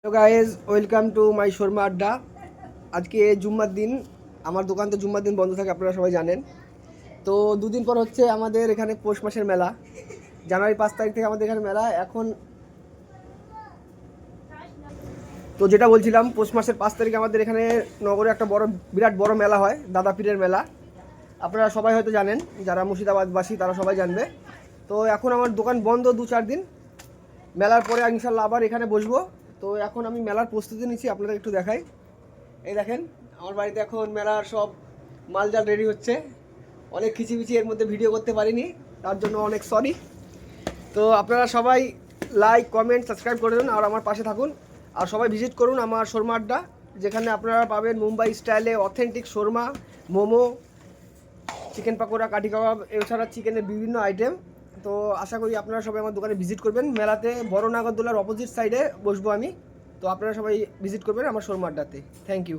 Hello guys, welcome to my Sharma আড্ডা। আজকে জুম্মার দিন, আমার দোকান তো জুম্মার দিন বন্ধ থাকে, আপনারা সবাই জানেন। তো দুদিন পর হচ্ছে আমাদের এখানে পৌষ মাসের মেলা। জানুয়ারি 5 তারিখ থেকে আমাদের এখানে মেলা। এখন তো যেটা বলছিলাম, পৌষ মাসের 5 তারিখে আমাদের এখানে নগরে একটা বিরাট বড় মেলা হয়, দাদা পীরের মেলা। আপনারা সবাই হয়তো জানেন, যারা মুর্শিদাবাদবাসী তারা সবাই জানবে। তো এখন আমার দোকান বন্ধ 2-4 দিন। মেলার পরে ইনশাল্লাহ আবার এখানে বসবো। তো এখন আমি মেলার প্রস্তুতি নিচ্ছি, আপনাদের একটু দেখাই। এই দেখেন, আমার বাড়িতে এখন মেলার সব মালজাল রেডি হচ্ছে। অনেক খিচিবিচি, এর মধ্যে ভিডিও করতে পারিনি, তার জন্য অনেক সরি। তো আপনারা সবাই লাইক, কমেন্ট, সাবস্ক্রাইব করে দিন আর আমার পাশে থাকুন। আর সবাই ভিজিট করুন আমার শর্মা আড্ডা, যেখানে আপনারা পাবেন মুম্বাই স্টাইলে অথেন্টিক শর্মা, মোমো, চিকেন পাকোড়া, কাঠি কাবাব, এছাড়া চিকেনের বিভিন্ন আইটেম। তো আশা করি আপনারা সবাই আমার দোকানে ভিজিট করবেন। মেলাতে বড় নাগরদোলার অপোজিট সাইডে বসবো আমি। তো আপনারা সবাই ভিজিট করবেন আমার শর্মা আড্ডাতে। Thank you.